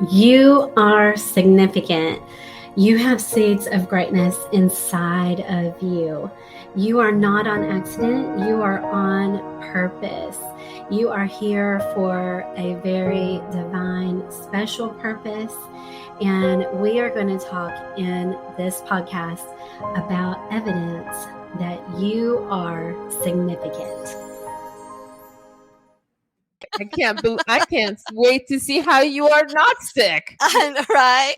You are significant. You have seeds of greatness inside of you. You are not on accident, you are on purpose. You are here for a very divine, special purpose. And we are going to talk in this podcast about evidence that you are significant. I can't wait to see how you are not sick. Right.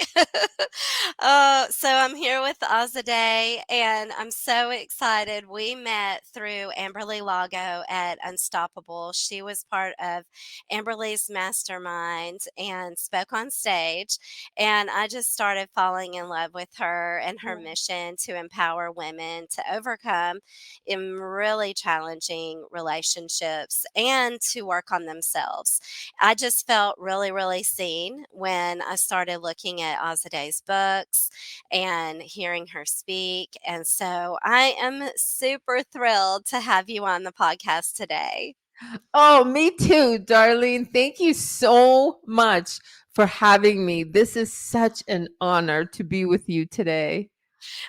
So I'm here with Azadeh, and I'm so excited. We met through Amberly Lago at Unstoppable. She was part of Amberly's mastermind and spoke on stage. And I just started falling in love with her and her mission to empower women to overcome in really challenging relationships and to work on themselves. I just felt really, really seen when I started looking at Azadeh's books and hearing her speak. And so I am super thrilled to have you on the podcast today. Oh, me too, Darlene. Thank you so much for having me. This is such an honor to be with you today.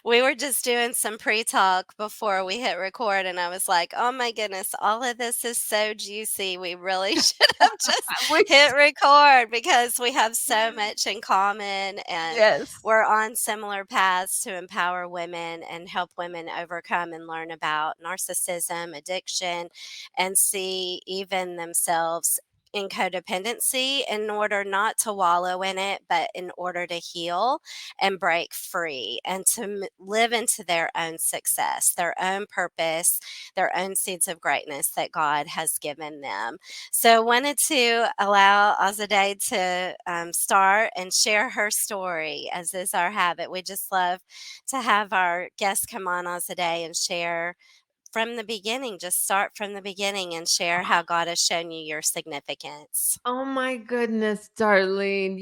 We were just doing some pre talk before we hit record, and I was like, oh my goodness, all of this is so juicy. We really should have just Which, hit record because we have so much in common and yes. we're on similar paths to empower women and help women overcome and learn about narcissism, addiction, and see even themselves in codependency in order not to wallow in it, but in order to heal and break free and to live into their own success, their own purpose, their own seeds of greatness that God has given them. So, wanted to allow Azadeh to start and share her story, as is our habit. We just love to have our guests come on, Azadeh, and share from the beginning. Just start from the beginning and share how God has shown you your significance. Oh my goodness, Darlene.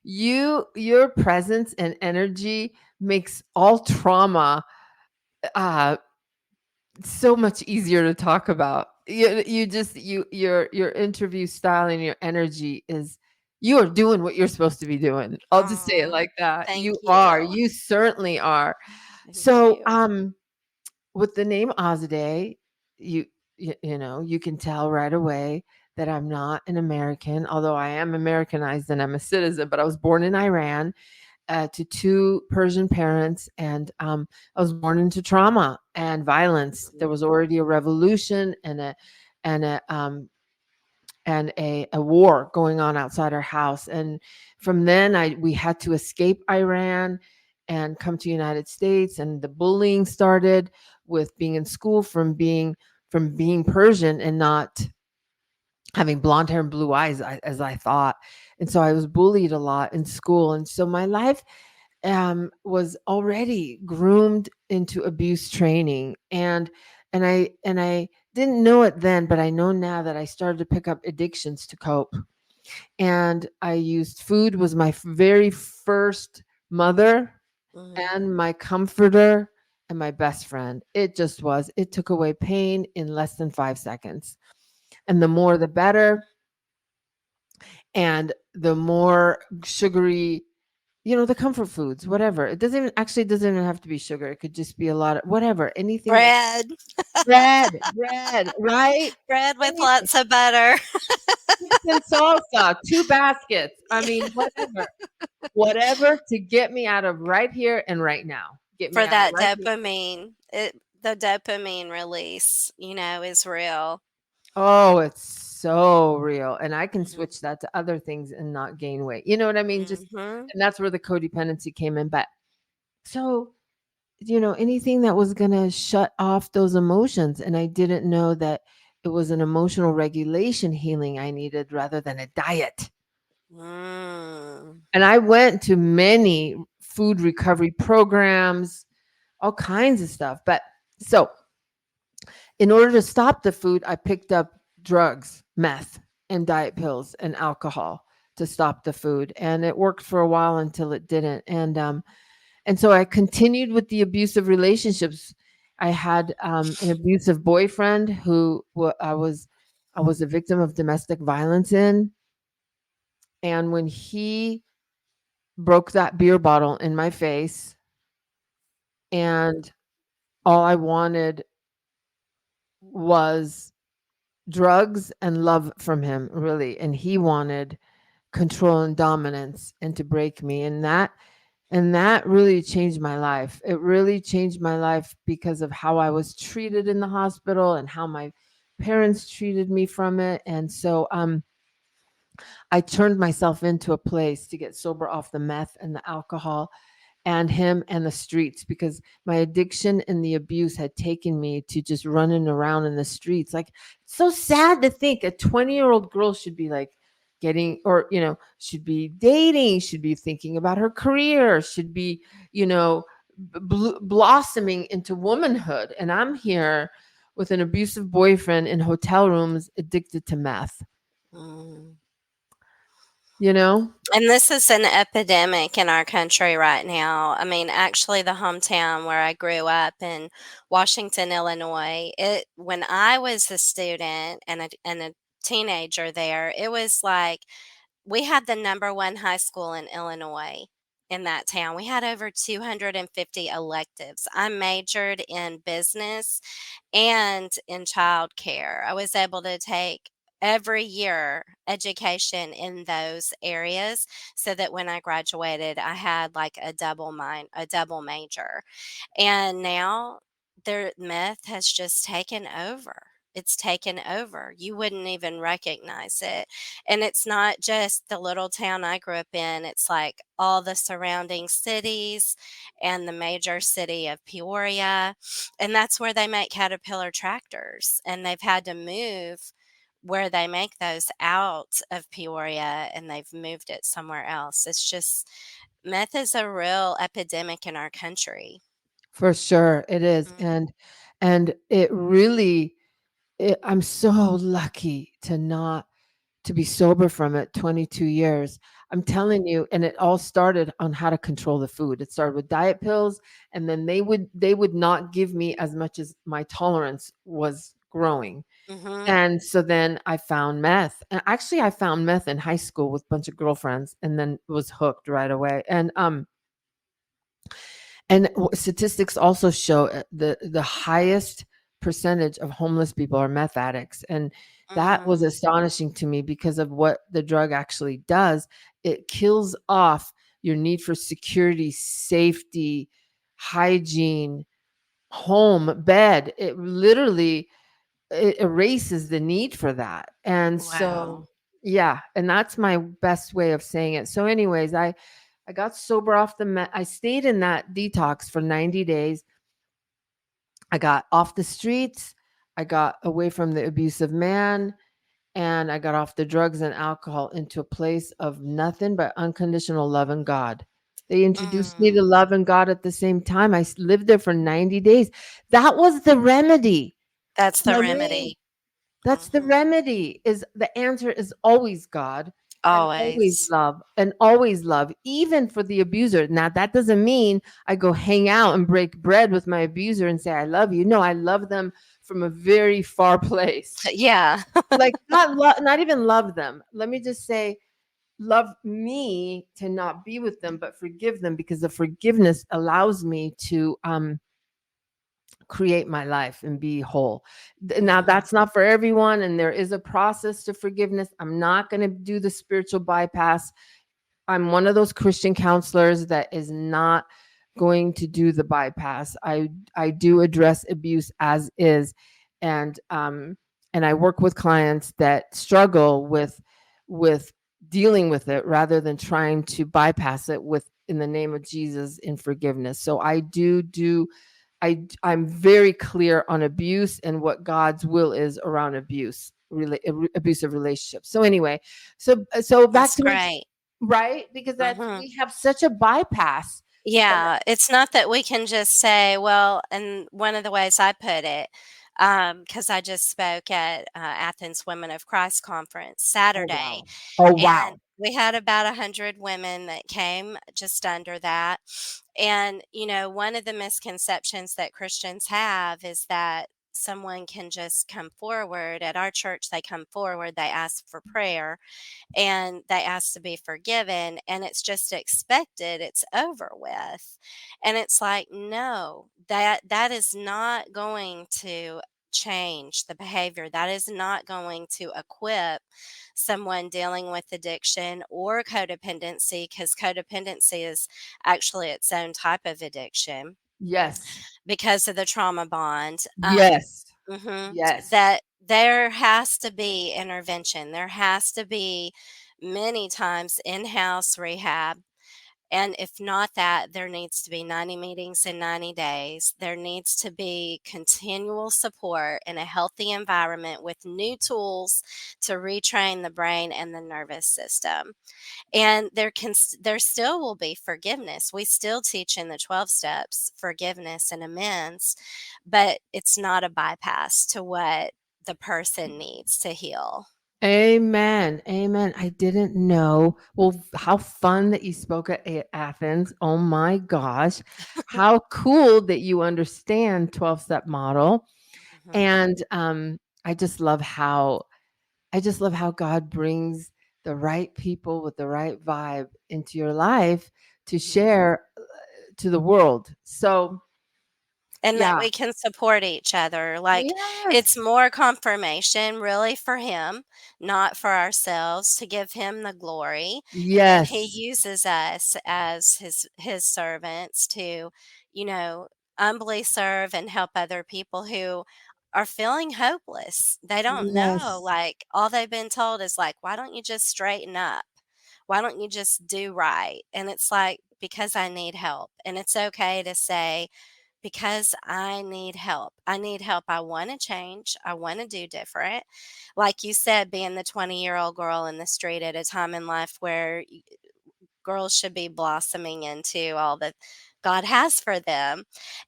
Your presence and energy makes all trauma uh so much easier to talk about. Your interview style and your energy is, you are doing what you're supposed to be doing. I'll just say it Oh, like that. thank you. You certainly are. Thank So, you. with the name Azadeh, you can tell right away that I'm not an American, although I am Americanized and I'm a citizen, but I was born in Iran to two Persian parents, and I was born into trauma and violence. There was already a revolution and a a war going on outside our house, and from then we had to escape Iran and come to United States, and the bullying started with being in school from being Persian and not having blonde hair and blue eyes as I thought. And so I was bullied a lot in school, and so my life was already groomed into abuse training, and I didn't know it then, but I know now that I started to pick up addictions to cope. And I used food was my very first mother Mhm. and my comforter and my best friend. It just was. It took away pain in less than 5 seconds. And the more the better. And the more sugary, the comfort foods, whatever. Doesn't even have to be sugar. It could just be a lot of whatever, anything that Bread, bread, right? bread with Anything. lots of butter Chips and salsa, 2 baskets. I mean, whatever. Whatever to get me out of right here and right now. Get me for out of that right here. dopamine. The dopamine release, is real. Oh, it's so real. And I can Mhm. switch that to other things and not gain weight. You know what I mean? Just Mhm. and that's where the codependency came in. But so, anything that was going to shut off those emotions. And I didn't know that it was an emotional regulation healing I needed rather than a diet. Mm. And I went to many food recovery programs, all kinds of stuff. But so, in order to stop the food, I picked up drugs, meth, and diet pills and alcohol to stop the food. And it worked for a while until it didn't. And so I continued with the abusive relationships. I had an abusive boyfriend who I was a victim of domestic violence in. And when he broke that beer bottle in my face, and all I wanted was drugs and love from him, really, and he wanted control and dominance and to break me, and that really changed my life. It really changed my life because of how I was treated in the hospital and how my parents treated me from it. And so I turned myself into a place to get sober off the meth and the alcohol and him and the streets, because my addiction and the abuse had taken me to just running around in the streets. Like, it's so sad to think a 20-year-old girl should be like getting, or, should be dating, should be thinking about her career, should be, blossoming into womanhood. And I'm here with an abusive boyfriend in hotel rooms addicted to meth, Mm. you know? And this is an epidemic in our country right now. I mean, actually, the hometown where I grew up in Washington, Illinois, when I was a student and a teenager there, it was like we had the number one high school in Illinois in that town. We had over 250 electives. I majored in business and in childcare. I was able to take every year education in those areas so that when I graduated, I had like a double major. And now their myth has just taken over. It's taken over. You wouldn't even recognize it. And it's not just the little town I grew up in, it's like all the surrounding cities and the major city of Peoria. And that's where they make Caterpillar tractors. And they've had to move where they make those out of Peoria and they've moved it somewhere else. It's just meth is a real epidemic in our country. For sure, it is. Mm. And it really, I'm so lucky to be sober from it 22 years. I'm telling you, and it all started on how to control the food. It started with diet pills, and then they would not give me as much as my tolerance was growing. Mhm. And so then I found meth. And actually I found meth in high school with a bunch of girlfriends and then was hooked right away. And statistics also show the highest percentage of homeless people are meth addicts, and that was Mhm. astonishing to me because of what the drug actually does. It kills off your need for security, safety, hygiene, home, bed. It literally it erases the need for that. And so, Wow. yeah, and that's my best way of saying it. So anyways, I got sober off I stayed in that detox for 90 days. I got off the streets. I got away from the abusive man, and I got off the drugs and alcohol into a place of nothing but unconditional love and God. They introduced me to Mm. love and God at the same time. Lived there for 90 days. That was the remedy. That's the Charmaine, remedy. that's the Mhm. remedy. Is the answer is always God Always. and always love, even for the abuser. Now that doesn't mean I go hang out and break bread with my abuser and say I love you. No, I love them from a very far place. Yeah. Like not even love them. Let me just say love me to not be with them, but forgive them, because the forgiveness allows me to create my life and be whole. Now, Mhm. that's not for everyone, and there is a process to forgiveness. I'm not going to do the spiritual bypass. I'm one of those Christian counselors that is not going to do the bypass. I do address abuse as is, and I work with clients that struggle with dealing with it rather than trying to bypass it with in the name of Jesus in forgiveness. So I'm very clear on abuse and what God's will is around abusive relationships. So anyway, so back That's to my great. right, because that's Mhm. we have such a bypass. And Yeah, it's not that we can just say, well, and one of the ways I put it, because I just spoke at Athens Women of Christ conference oh Saturday, wow. Oh and wow. we had about 100 women that came just under that. And, one of the misconceptions that Christians have is that someone can just come forward. At our church, they come forward, they ask for prayer, and they ask to be forgiven, and it's just expected, it's over with. And it's like, no, that is not going to change the behavior. That is not going to equip someone dealing with addiction or codependency, because codependency is actually its own type of addiction Yes. because of the trauma bond. Yes. Mhm, Yes. that there has to be intervention. There has to be many times in-house rehab. And if not that, there needs to be 90 meetings in 90 days. There needs to be continual support in a healthy environment with new tools to retrain the brain and the nervous system. And there still will be forgiveness. We still teach in the 12 steps forgiveness and amends, but it's not a bypass to what the person needs to heal. Amen. Amen. I didn't know. Well, how fun that you spoke at Athens. Oh my gosh. How cool that you understand 12-step model. Mhm. And I just love how God brings the right people with the right vibe into your life to Mhm. share to the world. So, And that yeah. we can support each other. Like, it's Yes. more confirmation really for him, not for ourselves, to give him the glory. And he Yes. uses us as his servants to, you know, humbly serve and help other people who are feeling hopeless. They don't know. Yes. Like, all they've been told is like, why don't you just straighten up? Why don't you just do right? And it's like, because I need help. And it's okay to say, because I need help. I need help. I want to change. I want to do different. Like you said, being the 20-year-old girl in the street at a time in life where girls should be blossoming into all that God has for them.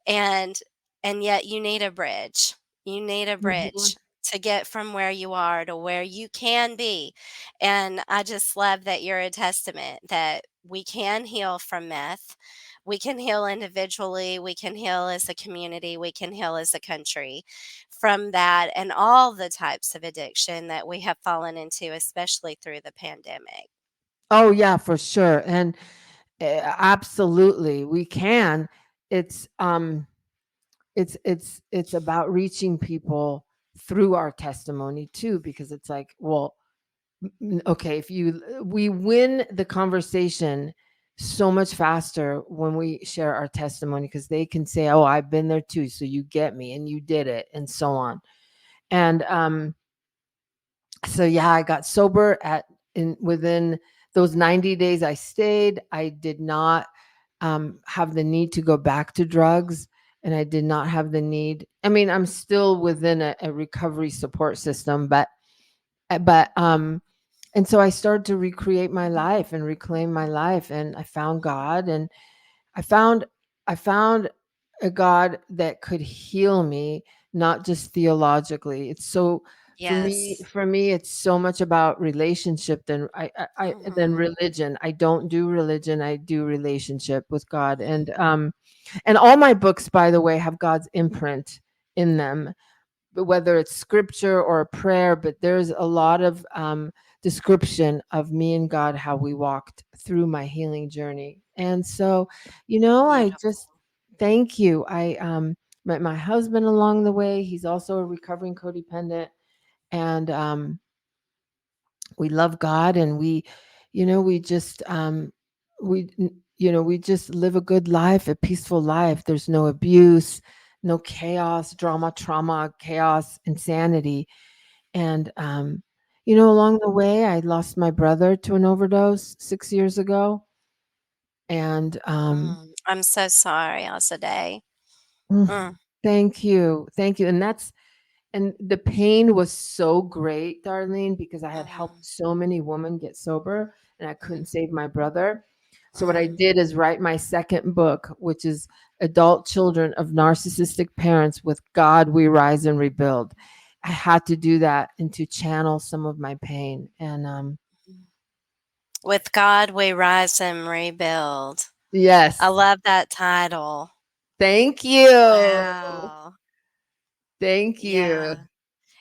And yet you need a bridge. You need a Mhm. bridge to get from where you are to where you can be. And I just love that you're a testament that we can heal from meth. We can heal individually, we can heal as a community, we can heal as a country from that and all the types of addiction that we have fallen into, especially through the pandemic. Oh yeah, for sure. And absolutely, we can. It's it's about reaching people through our testimony too, because it's like, well, okay, if you we win the conversation so much faster when we share our testimony, because they can say, "Oh, I've been there too, so you get me, and you did it," and so on. And so yeah, I got sober at in within those 90 days I stayed. I did not have the need to go back to drugs, and I did not have the need. I mean, I'm still within a recovery support system, but and so I started to recreate my life and reclaim my life, and I found God, and I found I found a God that could heal me, not just theologically. It's so Yes. for me, it's so much about relationship than than Mhm. religion. I don't do religion. I do relationship with God. And all my books, by the way, have God's imprint in them, whether it's scripture or a prayer, but there's a lot of description of me and God, how we walked through my healing journey. And so, I just Beautiful. thank you. I met my husband along the way. He's also a recovering codependent. And we love God, and we just we just live a good life, a peaceful life. There's no abuse, no chaos, drama, trauma, chaos, insanity. And along the way I lost my brother to an overdose 6 years ago. And I'm so sorry, Azadeh. mm, Mm, thank you. Thank you. And the pain was so great, Darlene, because I had helped mhm, so many women get sober, and I couldn't save my brother. So what I mm. did is write my second book, which is Adult Children of Narcissistic Parents, with God We Rise and Rebuild. I had to do that and to channel some of my pain. And With God we rise and rebuild. I yes, love that title. thank you. Wow. Thank you. Yeah.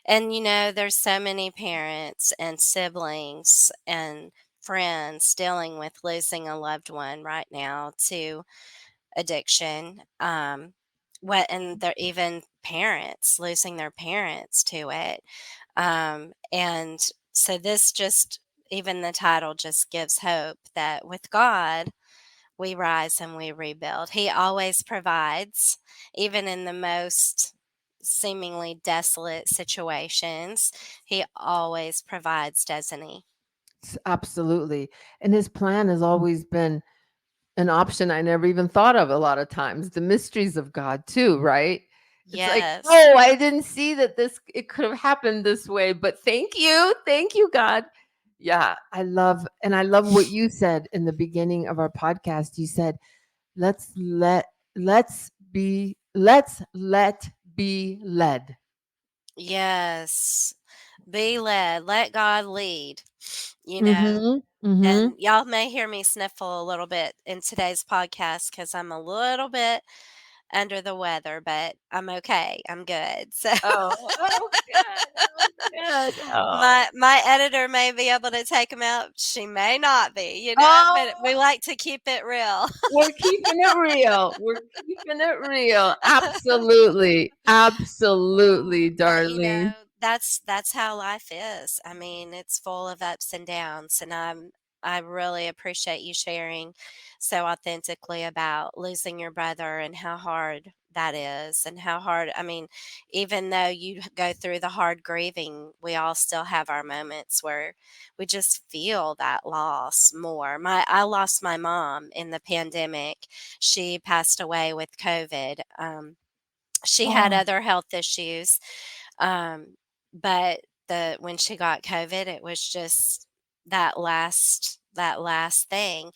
And there's so many parents and siblings and friends dealing with losing a loved one right now to addiction. And they're even parents losing their parents to it. And so this just, even the title just gives hope that with God, we rise and we rebuild. He always provides, even in the most seemingly desolate situations. He always provides, doesn't he? Absolutely. And his plan has always been an option I never even thought of a lot of times. The mysteries of God too, right? It's like, Yes. oh, I didn't see that it could have happened this way, but thank you. Thank you, God. Yeah, I love what you said in the beginning of our podcast. You said, let's let let's let be led. Yes. Be led. Let God lead. You know, Mhm. Mhm. and y'all may hear me sniffle a little bit in today's podcast because I'm a little bit under the weather, but I'm okay. I'm good. So Oh, oh good. Oh good. Oh. my editor may be able to take them out. She may not be, but Oh, we like to keep it real. we're keeping it real. We're keeping it real. Absolutely. Absolutely, But darling. that's how life is. I mean, it's full of ups and downs, and I really appreciate you sharing so authentically about losing your brother and how hard that is, and how hard, I mean, even though you go through the hard grieving, we all still have our moments where we just feel that loss more. I lost my mom in the pandemic. She passed away with COVID. She had Oh. other health issues, um, but when she got COVID, it was just that last thing.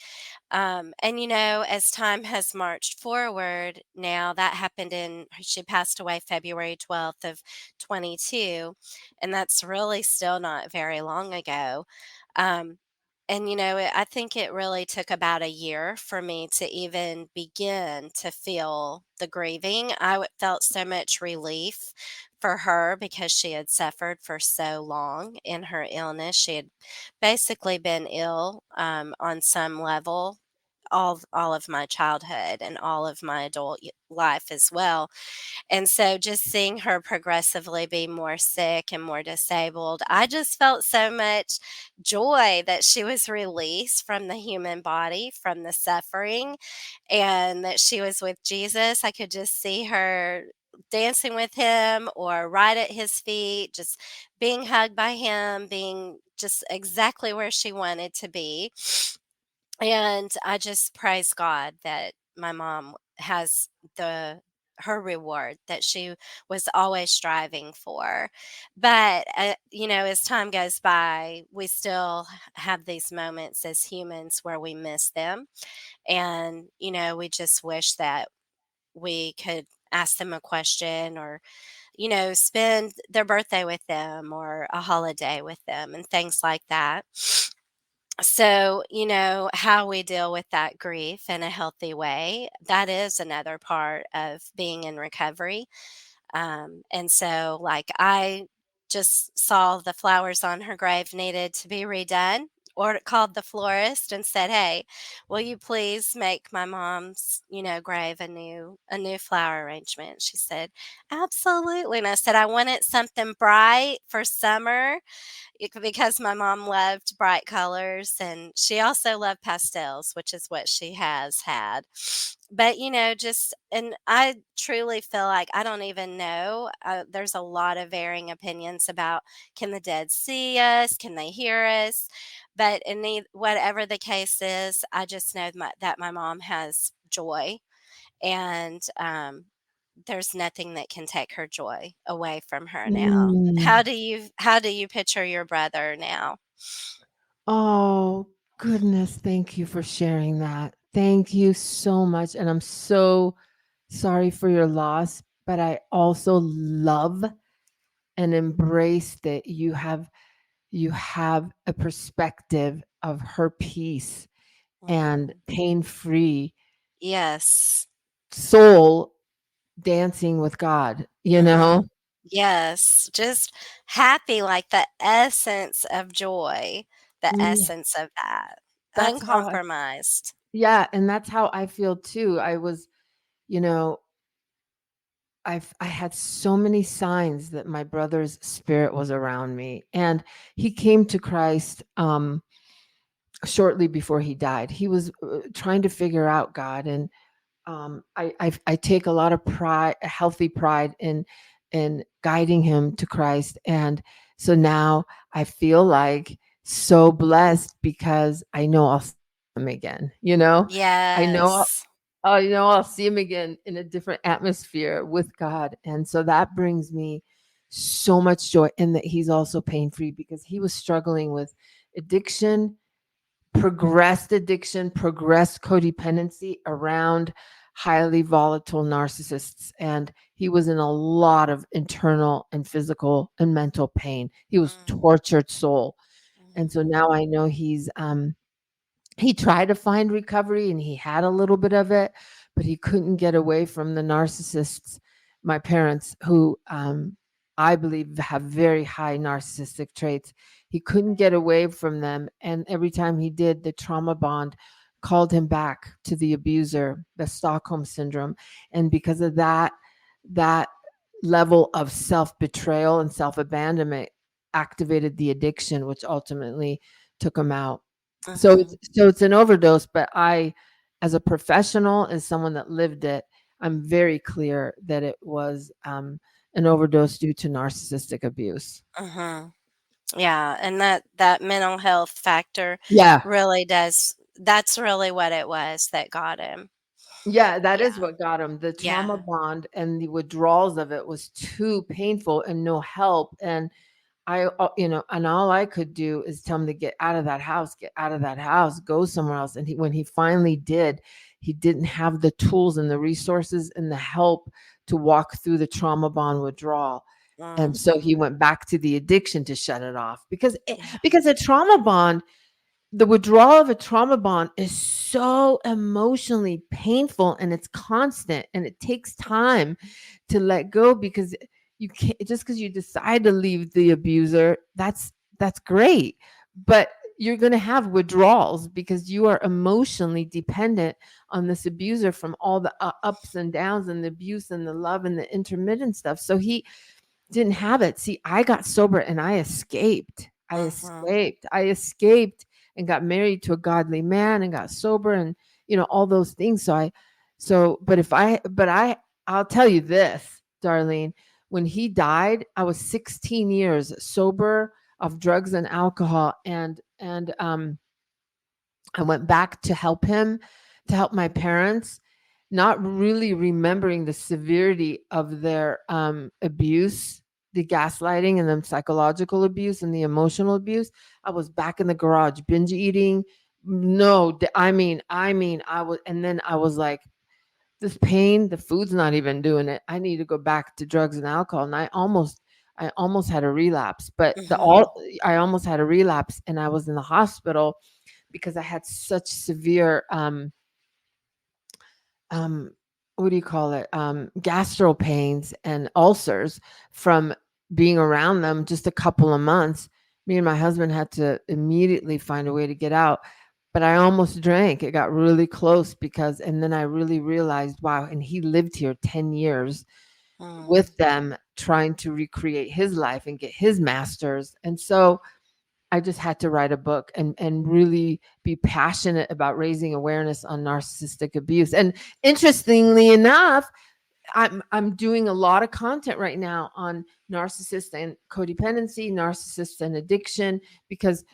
And as time has marched forward, now that happened she passed away February 12th of 22, and that's really still not very long ago. Um, and I think it really took about a year for me to even begin to feel the grieving. Felt so much relief for her because she had suffered for so long in her illness. She had basically been ill, on some level all of my childhood and all of my adult life as well. And so just seeing her progressively be more sick and more disabled, I just felt so much joy that she was released from the human body, from the suffering, and that she was with Jesus. I could just see her dancing with him or right at his feet, just being hugged by him, being just exactly where she wanted to be. And I just praise God that my mom has the her reward that she was always striving for. But as time goes by, we still have these moments as humans where we miss them, and we just wish that we could ask them a question, or spend their birthday with them or a holiday with them and things like that. So, how we deal with that grief in a healthy way, that is another part of being in recovery. And so, like, I just saw the flowers on her grave needed to be redone, or called the florist and said, "Hey, will you please make my mom's, grave a new flower arrangement?" She said, "Absolutely." And I said, "I want it something bright for summer." Because my mom loved bright colors, and she also loved pastels, which is what she has had. But just, and I truly feel like, I don't even know, there's a lot of varying opinions about, can the dead see us, can they hear us? But whatever the case is, I just know that my mom has joy, and there's nothing that can take her joy away from her now. Mm. How do you picture your brother now? Oh, goodness. Thank you for sharing that. Thank you so much. And I'm so sorry for your loss, but I also love and embrace that you have a perspective of her peace and Mhm. pain-free Yes. soul dancing with God, you Mhm. know? Yes, just happy, like the essence of joy, the Yeah, essence of that, that's how I uncompromised. yeah, and that's how I feel too. You know, I had so many signs that my brother's spirit was around me, and he came to Christ shortly before he died. He was trying to figure out God, and I take a lot of pride, a healthy pride in guiding him to Christ, and so now I feel like so blessed because I know I'll see him again. I know Yes. I'll see him again in a different atmosphere with God, and so that brings me so much joy, and that he's also pain free because he was struggling with addiction, progressed codependency around highly volatile narcissists. And he was in a lot of internal and physical and mental pain. He was Mm, tortured soul. And so mhm, now I know he tried to find recovery and he had a little bit of it, but he couldn't get away from the narcissists, my parents, who I believe have very high narcissistic traits. He couldn't get away from them. And every time he did, the trauma bond called him back to the abuser, the Stockholm syndrome. And because of that level of self betrayal and self abandonment activated the addiction, which ultimately took him out. mhm. So it's an overdose, but I, as a professional, as someone that lived it, I'm very clear that it was an overdose due to narcissistic abuse. Mhm. Yeah, and that mental health factor Yeah. really does that's really what it was that got him. Yeah, that is Yeah. what got him. The trauma Yeah. bond and the withdrawals of it was too painful and no help. And and all I could do is tell him to get out of that house, get out of that house, go somewhere else. And when he finally did, he didn't have the tools and the resources and the help to walk through the trauma bond withdrawal. And so he Mhm. went back to the addiction to shut it off Yeah. because a trauma bond, the withdrawal of a trauma bond is so emotionally painful and it's constant and it takes time to let go because you can't just because you decide to leave the abuser, that's great. But you're going to have withdrawals because you are emotionally dependent on this abuser from all the ups and downs and the abuse and the love and the intermittent stuff. So he didn't have it. See, I got sober and I escaped. Mhm. I escaped and got married to a godly man and got sober and all those things. But I'll tell you this, Darlene, when he died, I was 16 years sober of drugs and alcohol and I went back to help him, to help my parents, not really remembering the severity of their abuse, the gaslighting and the psychological abuse and the emotional abuse. I was back in the garage binge eating. No, I was, and then I was like, this pain, the food's not even doing it. I need to go back to drugs and alcohol. And I almost had a relapse, but Mhm. I almost had a relapse and I was in the hospital because I had such severe um what do you call it? Gastro pains and ulcers from being around them just a couple of months. Me and my husband had to immediately find a way to get out. But I almost drank. It got really close and then I really realized, wow, and he lived here 10 years Mm. with them trying to recreate his life and get his masters. And so I just had to write a book and really be passionate about raising awareness on narcissistic abuse. And interestingly enough, I'm doing a lot of content right now on narcissist and codependency, narcissist and addiction, because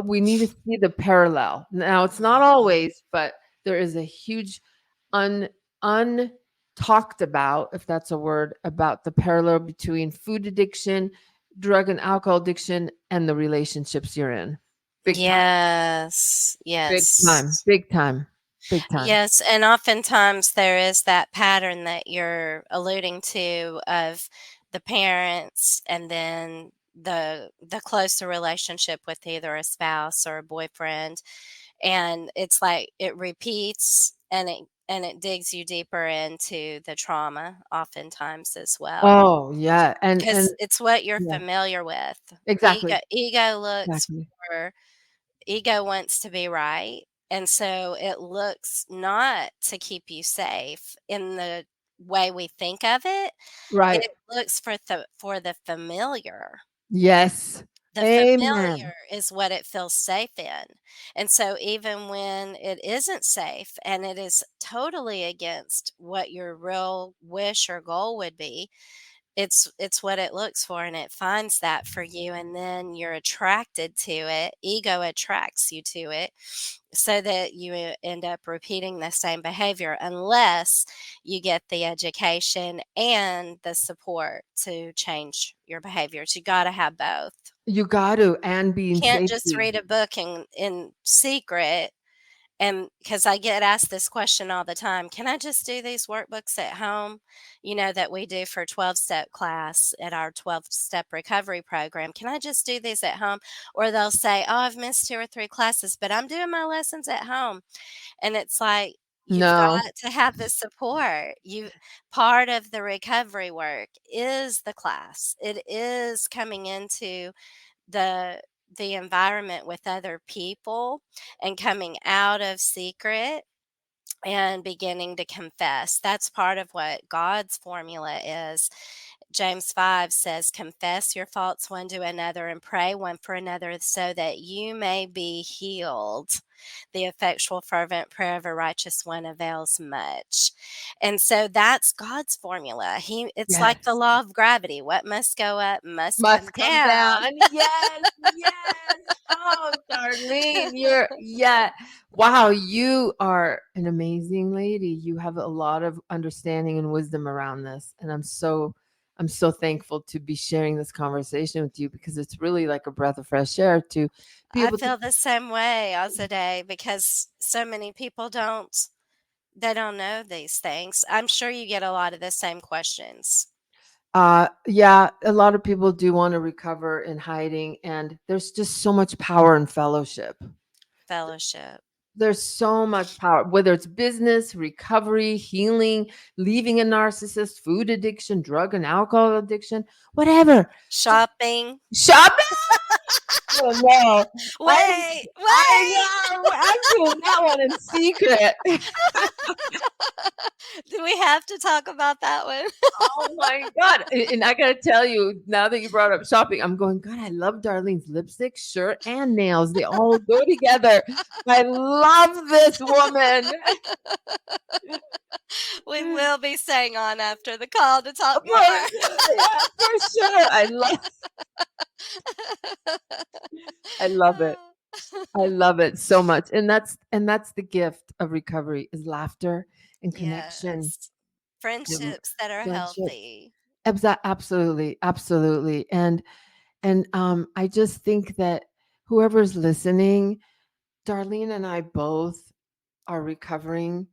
we need to see the parallel. Now, it's not Mhm. always, but there is a huge un untalked about, if that's a word, about the parallel between food addiction, drug and alcohol addiction, and the relationships you're in. Big time, Yes. big time, Yes. big time, big time. Yes, and oftentimes there is that pattern that you're alluding to of the parents and then the closer relationship with either a spouse or a boyfriend, and it's like it repeats and and it digs you deeper into the trauma oftentimes as well, Oh, yeah, and because it's what you're yeah, familiar with. exactly, Ego looks exactly. for ego wants to be right, and so it looks not to keep you safe in the way we think of it. Right. It looks for the familiar. Yes. The Amen. familiar is what it feels safe in. And so even when it isn't safe and it is totally against what your real wish or goal would be, it's what it looks for, and it finds that for you, and then you're attracted to it. Ego attracts you to it so that you end up repeating the same behavior unless you get the education and the support to change your behaviors. You got to have both. You got to, and be You in can't just safety. read a book in secret. And because I get asked this question all the time, can I just do these workbooks at home? That we do for 12-step class at our 12-step recovery program. Can I just do these at home? Or they'll say, oh, I've missed 2 or 3 classes, but I'm doing my lessons at home. And it's like, you've No, got to have the support. Part of the recovery work is the class. It is coming into the the environment with other people and coming out of secret and beginning to confess. That's part of what God's formula is. James 5 says, confess your faults one to another and pray one for another so that you may be healed. The effectual, fervent prayer of a righteous one avails much. And so that's God's formula. It's like the yes. law of gravity. What must go up must come Must come down. down. Yes, yes. Oh, Darlene, yeah. Wow, you are an amazing lady. You have a lot of understanding and wisdom around this. And I'm so thankful to be sharing this conversation with you because it's really like a breath of fresh air to be I able to feel the same way, Azadeh, because so many people they don't know these things. I'm sure you get a lot of the same questions. yeah, a lot of people do want to recover in hiding, and there's just so much power in fellowship. Fellowship. There's so much power, whether it's business, recovery, healing, leaving a narcissist, food addiction, drug and alcohol addiction, whatever. Just Shopping. shopping. Oh no, I Wait, I wait. know I'm doing that one in secret. Do we have to talk about that one? Oh my god! And I gotta tell you, now that you brought up shopping, I'm going. God, I love Darlene's lipstick, shirt, and nails. They all go together. I love this woman. We will be staying on after the call to talk For more. yeah, for sure. I love it. I love it so much. And that's the gift of recovery is laughter and connection Yes. and Friendships that are friendship. healthy. Absolutely. Absolutely. And I just think that whoever's listening, Darlene and I both are recovering.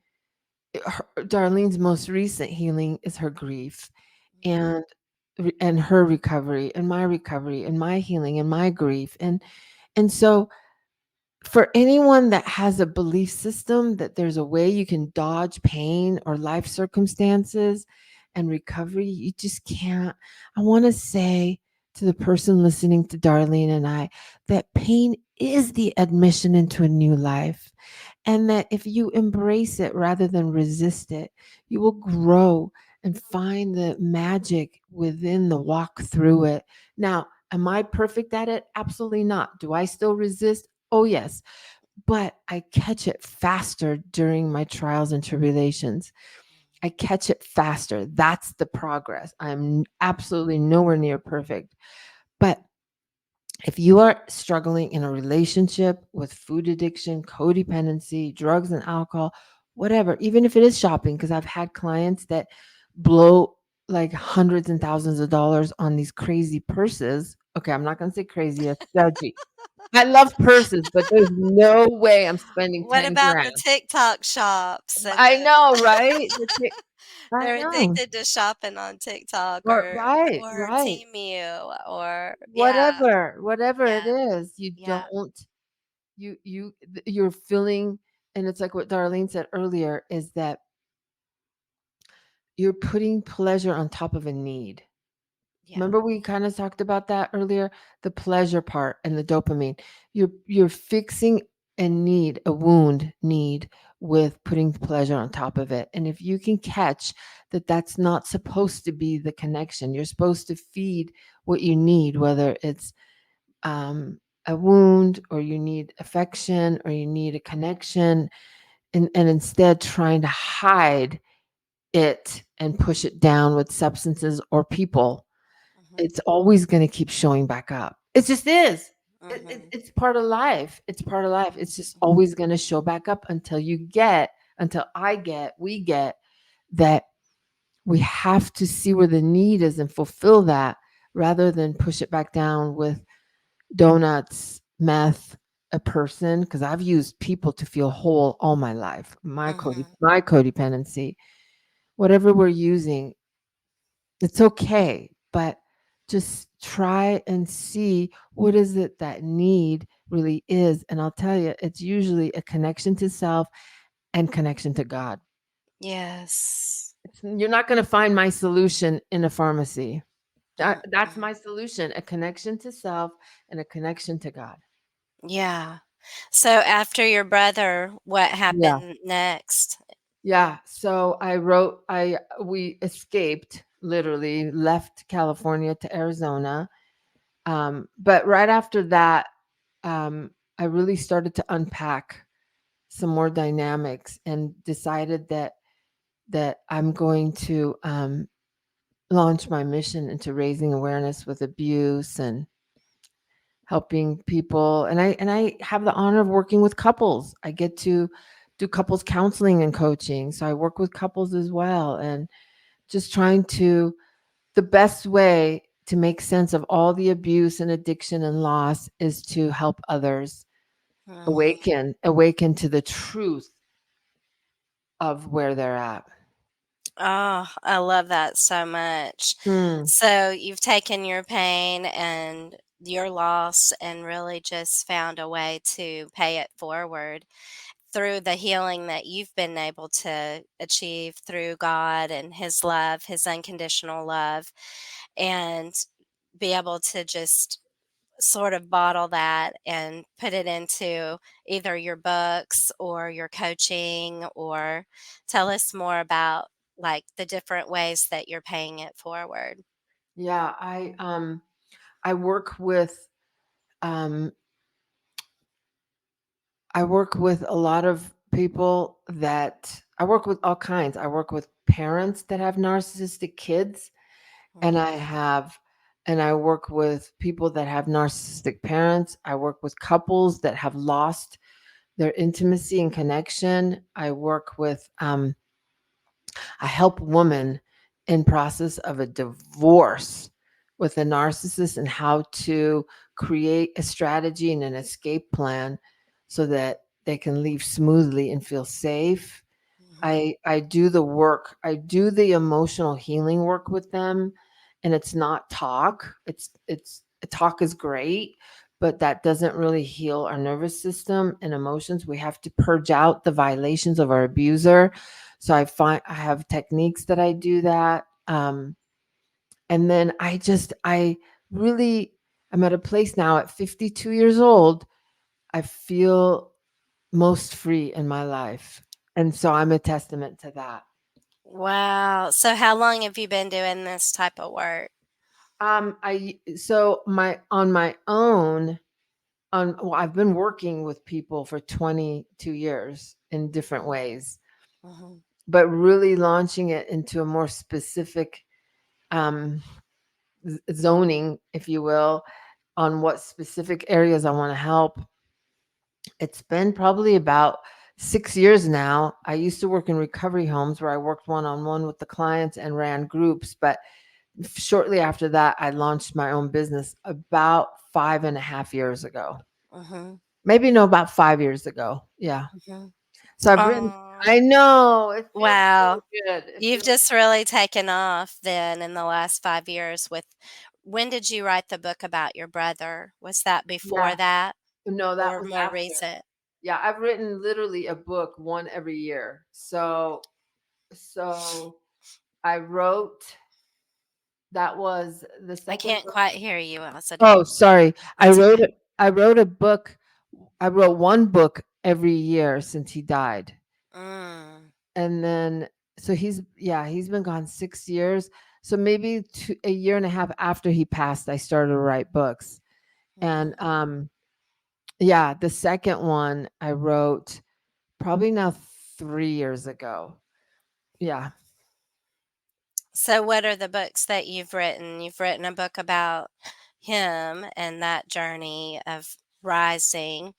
Darlene's most recent healing is her grief Mhm. and and her recovery and my healing and my grief. And so for anyone that has a belief system that there's a way you can dodge pain or life circumstances and recovery, you just can't. I want to say to the person listening to Darlene and I that pain is the admission into a new life. And that if you embrace it rather than resist it, you will grow and find the magic within the walk through it. Now, am I perfect at it? Absolutely not. Do I still resist? Oh, yes. But I catch it faster during my trials and tribulations. I catch it faster. That's the progress. I'm absolutely nowhere near perfect. But if you are struggling in a relationship with food addiction, codependency, drugs and alcohol, whatever, even if it is shopping, because I've had clients that blow like hundreds and thousands of dollars on these crazy purses. Okay, I'm not going to say crazy, that's judgy. I love purses, but there's no way I'm spending What 10 about the grand. TikTok shops and I know, right? I they're know. addicted to shopping on TikTok Right, or right. Temu or yeah, Whatever it yeah, is, you yeah. don't you're feeling, and it's like what Darlene said earlier is that you're putting pleasure on top of a need. Yeah. Remember we kind of talked about that earlier, the pleasure part and the dopamine. You're fixing a need, a wound need with putting pleasure on top of it. And if you can catch that that's not supposed to be the connection, you're supposed to feed what you need, whether it's a wound or you need affection or you need a connection, and instead trying to hide it and push it down with substances or people, Mhm. it's always going to keep showing back up. It just is. Mhm. It's part of life. It's part of life. It's just Mhm. always going to show back up until we get that we have to see where the need is and fulfill that rather than push it back down with donuts, meth, a person. Because I've used people to feel whole all my life. Mhm. My codependency, whatever we're using, it's okay, but just try and see what is it that need really is. And I'll tell you, it's usually a connection to self and connection to God. Yes. You're not going to find my solution in a pharmacy. That's Mhm. my solution, a connection to self and a connection to God. Yeah. So after your brother, what Yeah. happened next? Yeah. So we escaped, literally left California to Arizona. But right after that, I really started to unpack some more dynamics and decided that I'm going to launch my mission into raising awareness with abuse and helping people. And I have the honor of working with couples. I get to do couples counseling and coaching, so I work with couples as well, and just trying to the best way to make sense of all the abuse and addiction and loss is to help others Mhm. awaken to the truth of where they're at. Oh, I love that so much. Mm, So you've taken your pain and your loss and really just found a way to pay it forward through the healing that you've been able to achieve through God and His love, His unconditional love, and be able to just sort of bottle that and put it into either your books or your coaching, or tell us more about like the different ways that you're paying it forward. yeah, I work with um I work with a lot of people that I work with all kinds. I work with parents that have narcissistic kids, and Mhm. I work with people that have narcissistic parents. I work with couples that have lost their intimacy and connection. I help women in process of a divorce with a narcissist and how to create a strategy and an escape plan so that they can leave smoothly and feel safe. Mhm. I do the work. I do the emotional healing work with them, and it's not talk. It's talk is great, but that doesn't really heal our nervous system and emotions. We have to purge out the violations of our abuser. So I have techniques that I do that. And then I really I'm at a place now at 52 years old. I feel most free in my life. And so I'm a testament to that. Wow. So how long have you been doing this type of work? I so my on my own on well, I've been working with people for 22 years in different Mhm. ways, Mhm. but really launching it into a more specific um zoning, if you will, on what specific areas I want to help. It's been probably about 6 years now. I used to work in recovery homes where I worked one on one with the clients and ran groups, but shortly after that, I launched my own business about 5.5 years ago. Mhm. Maybe no, about 5 years ago. Yeah. Mhm. So I've written. Oh, I know it feels so wow. good. It You've feels just really taken off then in the last 5 years with when did you write the book about your brother? Was that before yeah. that No, that or was more after. recent? Yeah, I've written literally a book, one every year. So I wrote, that was the I second can't book. quite hear you, Azadeh. Oh, sorry. That's okay. I wrote a book. I wrote one book every year since he died. Mm, And then so he's been gone 6 years. So maybe a year and a half after he passed, I started to write books. And mhm. yeah, the second one I wrote probably now 3 years ago. Yeah. So, what are the books that you've written? You've written a book about him and that journey of rising.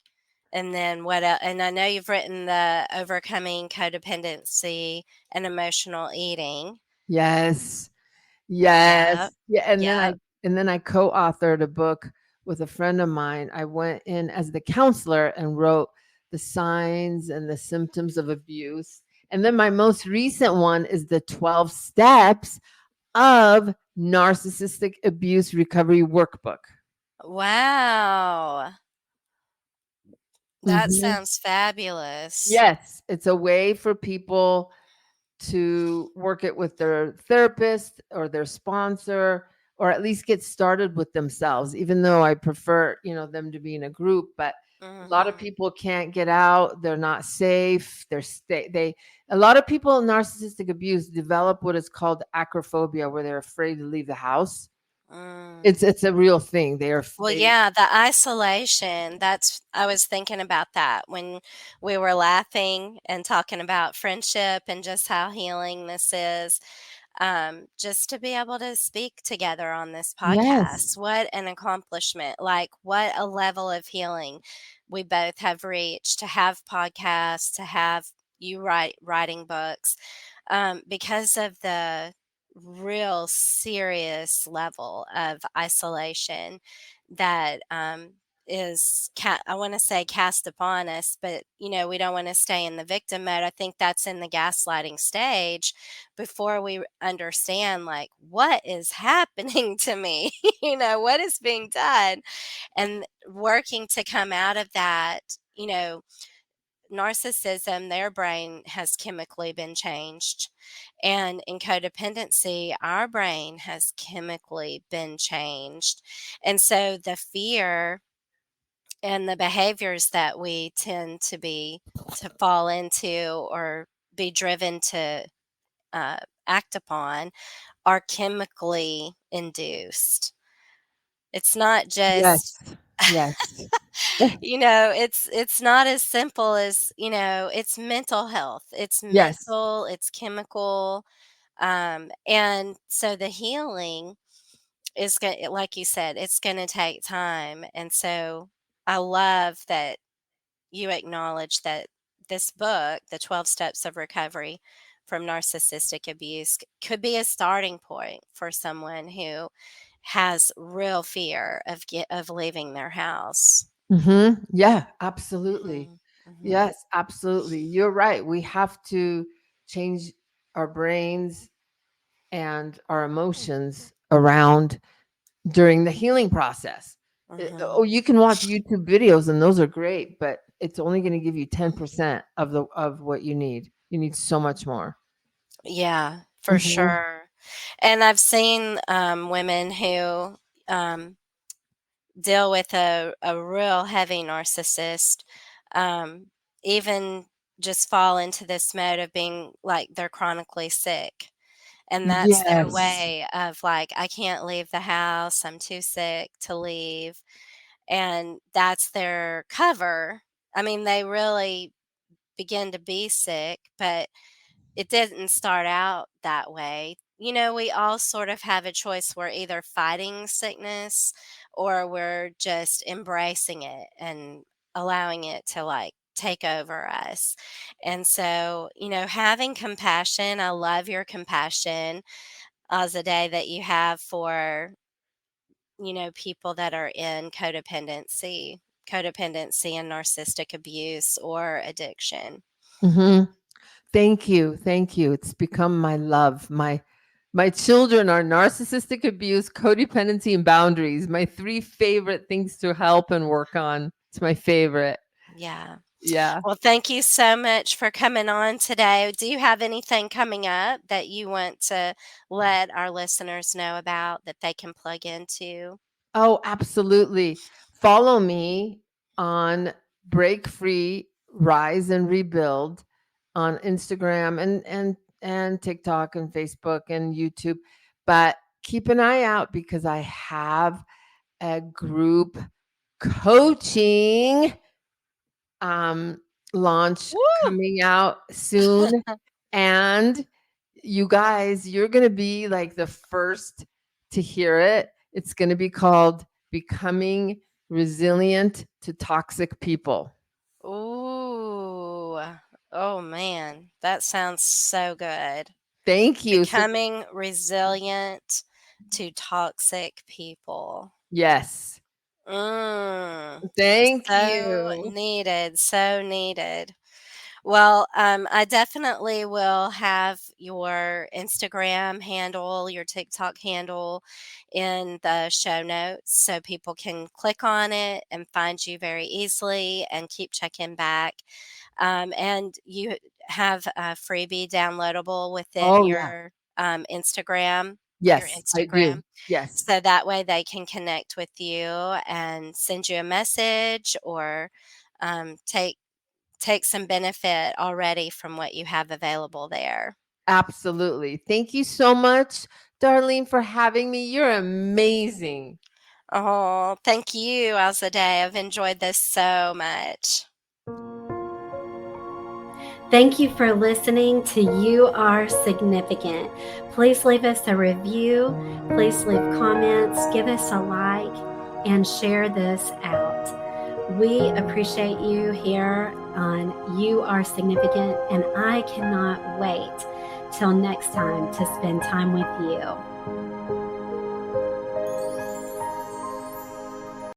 And then what el and I know you've written the Overcoming Codependency and Emotional Eating. Yes. Yep, Yes. Yeah, yep. and then I co-authored a book with a friend of mine. I went in as the counselor and wrote the signs and the symptoms of abuse. And then my most recent one is the 12 steps of narcissistic abuse recovery workbook. Wow. That Mhm. sounds fabulous. Yes, it's a way for people to work it with their therapist or their sponsor, or at least get started with themselves, even though I prefer, them to be in a group. But a lot of Mhm, people can't get out, they're not safe, they a lot of people in narcissistic abuse develop what is called acrophobia, where they're afraid to leave the house. mm. It's a real thing. Well, They yeah, the isolation, that's I was thinking about that when we were laughing and talking about friendship and just how healing this is. Just to be able to speak together on this Yes. podcast, what an accomplishment. Like, what a level of healing we both have reached to have podcasts, to have you writing books, because of the real serious level of isolation that I want to say cast upon us, but we don't want to stay in the victim mode. I think that's in the gaslighting stage before we understand like what is happening to me, what is being done, and working to come out of that. Narcissism, their brain has chemically been changed. And in codependency, our brain has chemically been changed. And so the fear and the behaviors that we tend to fall into or be driven to uh, act upon are chemically induced. It's not just Yes. Yes. it's not as simple as, it's mental health. It's Yes. mental, it's chemical. And so the healing is going, like you said, it's going to take time. And so I love that you acknowledge that this book, The 12 Steps of Recovery from Narcissistic Abuse, could be a starting point for someone who has real fear of leaving their house. Yeah, absolutely. Mhm, mhm, Yes, absolutely. You're right. We have to change our brains and our emotions around during the healing process. mhm. Oh, you can watch YouTube videos and those are great, but it's only going to give you 10% of what you need. You need so much more. Yeah, for Mhm. sure. And I've seen women who um, deal with a real heavy narcissist, um, even just fall into this mode of being like they're chronically sick. And that's their Yes. way of like, I can't leave the house. I'm too sick to leave. And that's their cover. I mean, they really begin to be sick, but it didn't start out that way. We all sort of have a choice. We're either fighting sickness or we're just embracing it and allowing it to like take over us. And so, having compassion, I love your compassion, Azadeh, that you have for, people that are in codependency and narcissistic abuse or addiction. Mhm. Thank you. Thank you. It's become my love. My children are narcissistic abuse, codependency, and boundaries. My three favorite things to help and work on. It's my favorite. Yeah. Yeah. Well, thank you so much for coming on today. Do you have anything coming up that you want to let our listeners know about that they can plug into? Oh, absolutely. Follow me on Break Free, Rise and Rebuild on Instagram and TikTok and Facebook and YouTube. But keep an eye out because I have a group coaching um launch Woo! coming out soon, and you guys, you're going to be like the first to hear it. It's going to be called Becoming Resilient to Toxic People. Ooh. Oh man, that sounds so good. Thank you. So, Becoming resilient to toxic people. yes. Mm. Thank So you. needed, so needed. Well, I definitely will have your Instagram handle, your TikTok handle in the show notes so people can click on it and find you very easily and keep checking back. And you have a freebie downloadable within Oh, yeah. your Instagram. Your Yes, I Instagram. do. Yes. So that way they can connect with you and send you a message or take some benefit already from what you have available there. Absolutely. Thank you so much, Darlene, for having me. You're amazing. Oh, thank you, Azadeh. I've enjoyed this so much. Thank you for listening to You Are Significant. Please leave us a review. Please leave comments, give us a like, and share this out. We appreciate you here on You Are Significant, and I cannot wait till next time to spend time with you.